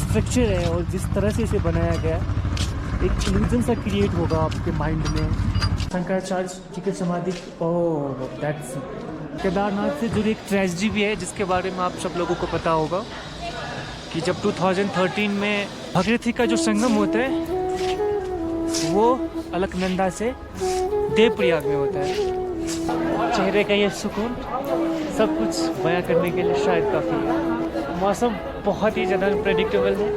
Structure है और जिस तरह से इसे बनाया गया है, एक इल्यूजन सा क्रिएट होगा आपके माइंड में। शंकराचार्य जी की समाधि, ओह दैट्स केदारनाथ से जुड़ी एक ट्रेजेडी भी है जिसके बारे में आप सब लोगों को पता होगा कि जब 2013 में भगीरथी का जो संगम होता है वो अलकनंदा से देवप्रयाग में होता है। चेहरे का ये सुकून सब कुछ बयां करने के लिए शायद काफ़ी है। मौसम बहुत ही ज़्यादा अनप्रेडिक्टेबल है,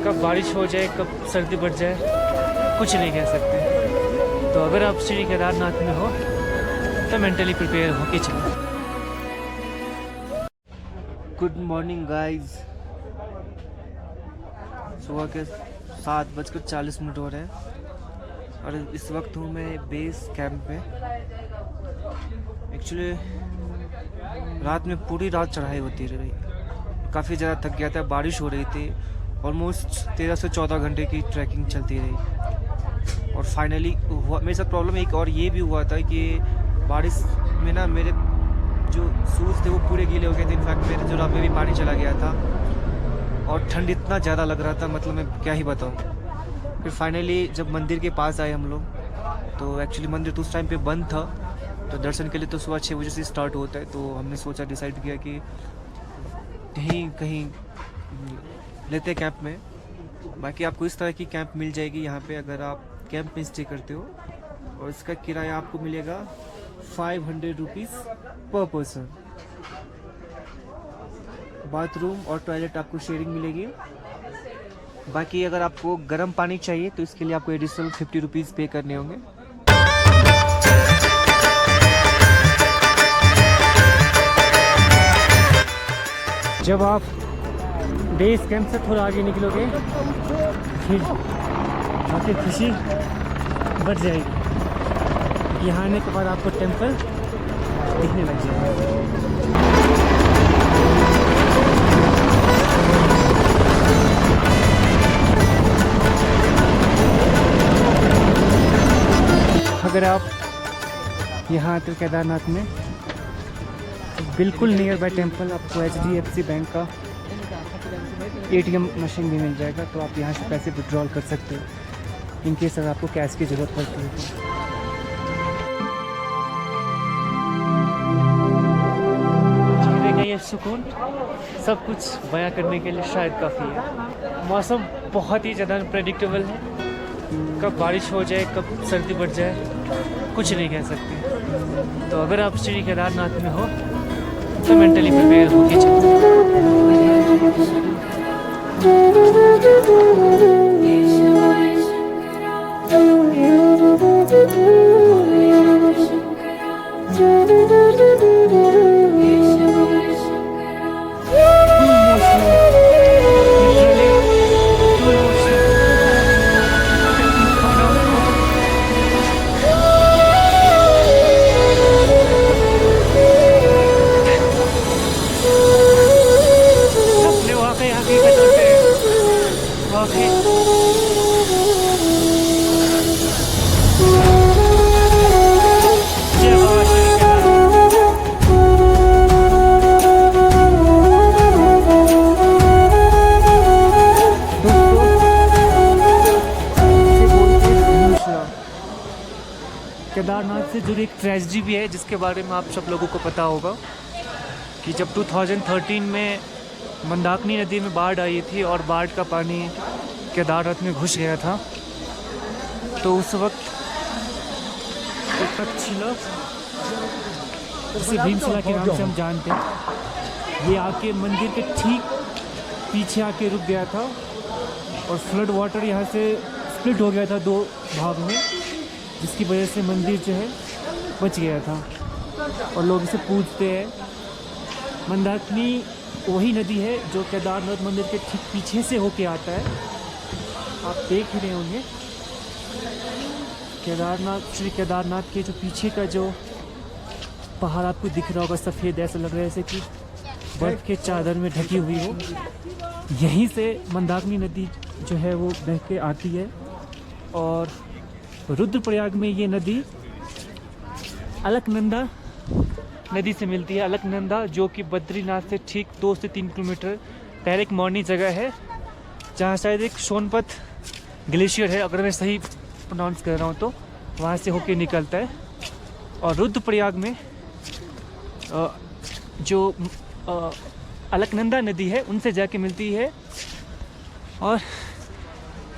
कब बारिश हो जाए कब सर्दी बढ़ जाए कुछ नहीं कह सकते। तो अगर आप श्री केदारनाथ में हो तो मेंटली प्रिपेयर होके चलो। गुड मॉर्निंग गाइस, सुबह के 7:40 हो रहे हैं और इस वक्त हूँ मैं बेस कैंप में। एक्चुअली रात में पूरी रात चढ़ाई होती रही, काफ़ी ज़्यादा थक गया था, बारिश हो रही थी, ऑलमोस्ट 13 से 14 घंटे की ट्रैकिंग चलती रही और फाइनली हुआ मेरे साथ प्रॉब्लम। एक और ये भी हुआ था कि बारिश में ना मेरे जो शूज़ थे वो पूरे गीले हो गए थे। इनफैक्ट मेरे जुराब में भी पानी चला गया था और ठंड इतना ज़्यादा लग रहा था, मतलब मैं क्या ही बताऊँ। फिर फाइनली जब मंदिर के पास आए हम लोग, तो एक्चुअली मंदिर तो उस टाइम पे बंद था, तो दर्शन के लिए तो सुबह 6 बजे से स्टार्ट होता है। तो हमने सोचा, डिसाइड किया कि कहीं लेते कैंप में। बाकी आपको इस तरह की कैंप मिल जाएगी यहाँ पे अगर आप कैंप में स्टे करते हो, और इसका किराया आपको मिलेगा 500 रुपीज़ पर पर्सन। बाथरूम और टॉयलेट आपको शेयरिंग मिलेगी। बाकी अगर आपको गर्म पानी चाहिए तो इसके लिए आपको एडिशनल 50 रुपीज़ पे करने होंगे। जब आप बेस कैंप से थोड़ा आगे निकलोगे फिर काफ़ी खुशी बढ़ जाएगी। यहाँ आने के बाद आपको टेम्पल दिखने लग जाएगा। अगर आप यहाँ आते हो केदारनाथ में, बिल्कुल नियर बाय टेम्पल आपको HDFC बैंक का ATM मशीन भी मिल जाएगा, तो आप यहाँ से पैसे विड्रॉल कर सकते हो इन केस अगर आपको कैश की ज़रूरत पड़ती है तो। चेहरे का ये सुकून सब कुछ बयां करने के लिए शायद काफ़ी है। मौसम बहुत ही ज़्यादा अनप्रेडिक्टेबल है, कब बारिश हो जाए कब सर्दी बढ़ जाए कुछ नहीं कह सकते। तो अगर आप श्री केदारनाथ में हो तो मेंटली प्रिपेयर होके चलो। केदारनाथ से जुड़ी एक ट्रेजेडी भी है जिसके बारे में आप सब लोगों को पता होगा कि जब 2013 में मंदाकिनी नदी में बाढ़ आई थी और बाढ़ का पानी केदारनाथ में घुस गया था, तो उस वक्त एक तक्षशिला, जिसे भीमशिला के नाम से हम जानते हैं, ये आके मंदिर के ठीक पीछे आके रुक गया था और फ्लड वाटर यहाँ से स्प्लिट हो गया था 2 भाग में, जिसकी वजह से मंदिर जो है बच गया था और लोग इसे पूजते हैं। मंदाकिनी वही नदी है जो केदारनाथ मंदिर के ठीक पीछे से होके आता है, आप देख रहे होंगे। श्री केदारनाथ के जो पीछे का जो पहाड़ आपको दिख रहा होगा सफ़ेद, ऐसा लग रहा है जैसे कि बर्फ़ के चादर में ढकी हुई हो। यहीं से मंदाकिनी नदी जो है वो बह के आती है और रुद्रप्रयाग में ये नदी अलकनंदा नदी से मिलती है। अलकनंदा जो कि बद्रीनाथ से ठीक 2 से 3 किलोमीटर डायरेक्ट मॉर्निंग जगह है जहाँ शायद एक सोनपत ग्लेशियर है, अगर मैं सही प्रोनाउंस कर रहा हूँ तो, वहाँ से होके निकलता है। और रुद्रप्रयाग में जो अलकनंदा नदी है उनसे जाके मिलती है, और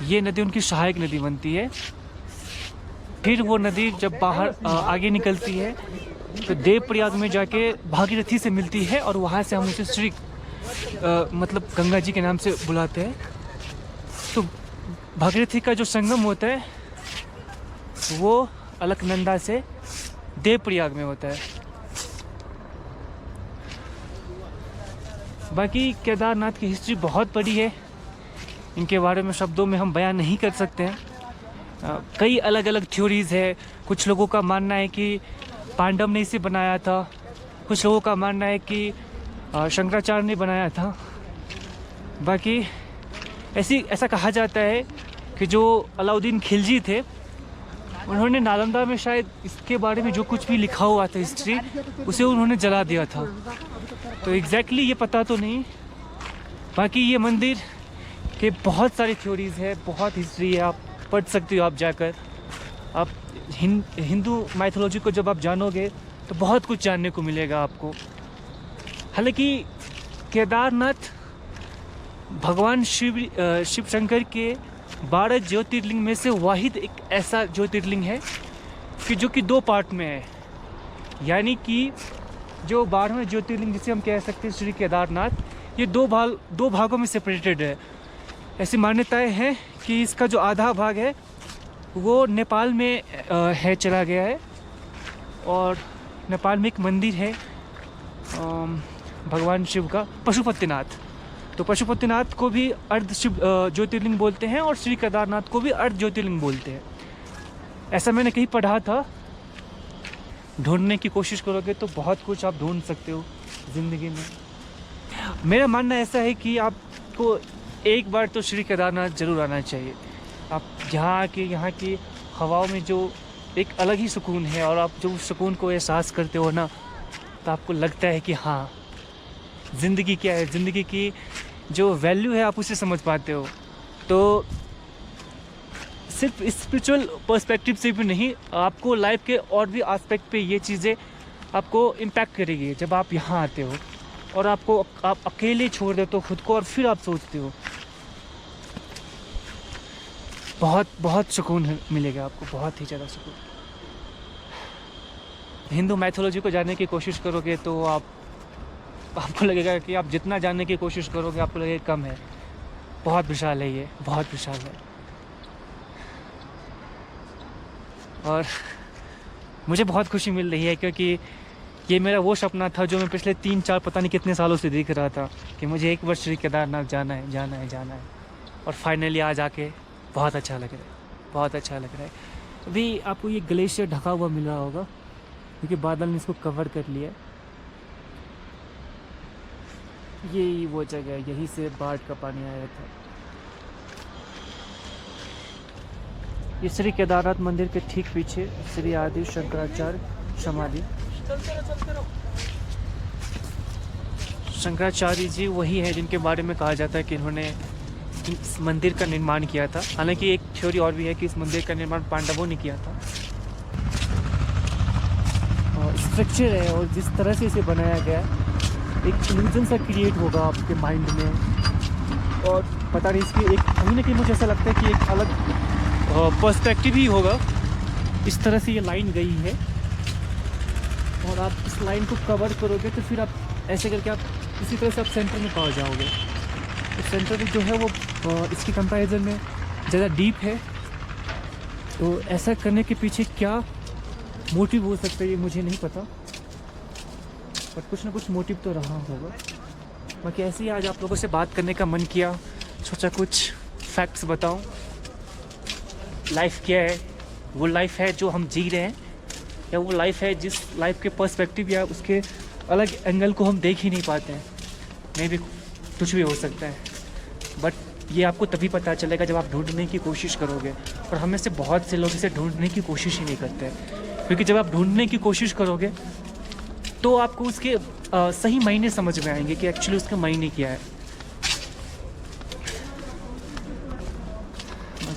ये नदी उनकी सहायक नदी बनती है। फिर वो नदी जब बाहर आगे निकलती है तो देवप्रयाग में जाके भागीरथी से मिलती है, और वहाँ से हम उसे श्री मतलब गंगा जी के नाम से बुलाते हैं। तो भागीरथी का जो संगम होता है वो अलकनंदा से देवप्रयाग में होता है। बाकी केदारनाथ की हिस्ट्री बहुत बड़ी है, इनके बारे में शब्दों में हम बयान नहीं कर सकते हैं। कई अलग अलग थ्योरीज़ है। कुछ लोगों का मानना है कि पांडव ने इसे बनाया था, कुछ लोगों का मानना है कि शंकराचार्य ने बनाया था। बाकी ऐसा कहा जाता है कि जो अलाउद्दीन खिलजी थे, उन्होंने नालंदा में शायद इसके बारे में जो कुछ भी लिखा हुआ था हिस्ट्री, उसे उन्होंने जला दिया था। तो एग्जैक्टली ये पता तो नहीं। बाकी ये मंदिर के बहुत सारी थ्योरीज़ है, बहुत हिस्ट्री है, आप पढ़ सकते हो। आप जाकर आप हिंदू माइथोलॉजी को जब आप जानोगे तो बहुत कुछ जानने को मिलेगा आपको। हालांकि केदारनाथ भगवान शिव शंकर के 12 ज्योतिर्लिंग में से वाहिद एक ऐसा ज्योतिर्लिंग है कि जो कि 2 पार्ट में है। यानी कि जो 12वें ज्योतिर्लिंग जिसे हम कह सकते हैं श्री केदारनाथ, ये 2 भागों में सेपरेटेड है। ऐसी मान्यताएं हैं कि इसका जो आधा भाग है वो नेपाल में है, चला गया है। और नेपाल में एक मंदिर है भगवान शिव का, पशुपतिनाथ। तो पशुपतिनाथ को भी अर्ध शिव ज्योतिर्लिंग बोलते हैं, और श्री केदारनाथ को भी अर्ध ज्योतिर्लिंग बोलते हैं। ऐसा मैंने कहीं पढ़ा था। ढूंढने की कोशिश करोगे तो बहुत कुछ आप ढूंढ सकते हो ज़िंदगी में। मेरा मानना ऐसा है कि आपको एक बार तो श्री केदारनाथ ज़रूर आना चाहिए। आप यहाँ की हवाओं में जो एक अलग ही सुकून है, और आप जो उस सुकून को एहसास करते हो ना, तो आपको लगता है कि हाँ, ज़िंदगी क्या है, ज़िंदगी की जो वैल्यू है आप उसे समझ पाते हो। तो सिर्फ स्पिरिचुअल पर्सपेक्टिव से भी नहीं, आपको लाइफ के और भी एस्पेक्ट पे ये चीज़ें आपको इम्पैक्ट करेगी जब आप यहाँ आते हो, और आप अकेले छोड़ देते हो खुद को, और फिर आप सोचते हो। बहुत सुकून मिलेगा आपको, बहुत ही ज़्यादा सुकून। हिंदू मैथोलॉजी को जानने की कोशिश करोगे तो आपको लगेगा कि आप जितना जानने की कोशिश करोगे आपको लगेगा कम है। बहुत विशाल है ये, बहुत विशाल है। और मुझे बहुत खुशी मिल रही है, क्योंकि ये मेरा वो सपना था जो मैं पिछले 3-4 पता नहीं कितने सालों से देख रहा था कि मुझे एक बार श्री केदारनाथ जाना है। और फाइनली आज आके बहुत अच्छा लग रहा है, बहुत अच्छा लग रहा है। अभी आपको ये ग्लेशियर ढका हुआ मिल रहा होगा, क्योंकि बादल ने इसको कवर कर लिया। यही वो जगह है, यहीं से बाढ़ का पानी आया था। ये श्री केदारनाथ मंदिर के ठीक पीछे श्री आदि शंकराचार्य समाधि। शंकराचार्य जी वही है जिनके बारे में कहा जाता है कि इन्होंने इस मंदिर का निर्माण किया था। हालांकि एक थ्योरी और भी है कि इस मंदिर का निर्माण पांडवों ने किया था। और स्ट्रक्चर है, और जिस तरह से इसे बनाया गया है, एक इल्यूजन सा क्रिएट होगा आपके माइंड में। और पता नहीं, इसकी एक कहीं ना कहीं मुझे ऐसा लगता है कि एक अलग पर्सपेक्टिव ही होगा। इस तरह से ये लाइन गई है, और आप इस लाइन को कवर करोगे तो फिर आप ऐसे करके आप इसी तरह से आप सेंटर में पहुंच जाओगे। तो सेंटर जो है वो इसकी कंपैरिजन में ज़्यादा डीप है। तो ऐसा करने के पीछे क्या मोटिव हो सकता है ये मुझे नहीं पता, पर कुछ ना कुछ मोटिव तो रहा होगा। बाकी ऐसे ही आज आप लोगों से बात करने का मन किया, सोचा कुछ फैक्ट्स बताऊं। लाइफ क्या है, वो लाइफ है जो हम जी रहे हैं, या वो लाइफ है जिस लाइफ के पर्सपेक्टिव या उसके अलग एंगल को हम देख ही नहीं पाते हैं। मे भी कुछ भी हो सकता है, बट ये आपको तभी पता चलेगा जब आप ढूंढने की कोशिश करोगे। और हमें से बहुत से लोग इसे ढूंढने की कोशिश ही नहीं करते हैं, क्योंकि जब आप ढूंढने की कोशिश करोगे तो आपको उसके सही मायने समझ में आएंगे कि एक्चुअली उसके मायने क्या है।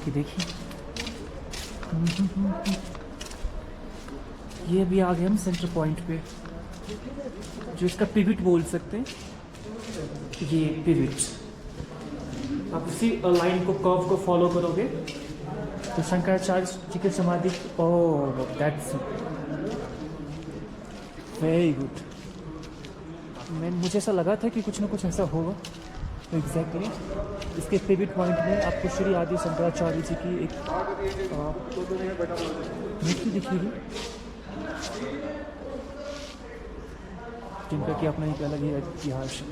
ये देखिए, ये भी आ गए हम सेंटर पॉइंट पे, जो इसका पिविट बोल सकते हैं। ये पिविट, आप उसी लाइन को, कर्व को फॉलो करोगे तो शंकराचार्य जी की समाधि। Oh that's very good. मुझे ऐसा लगा था कि कुछ ना कुछ ऐसा होगा। तो एग्जैक्टली इसके पिविट पॉइंट में आपको श्री आदि शंकराचार्य जी की एक मूर्ति दिखेगी, जिनका कि अपना एक अलग ही इतिहास है।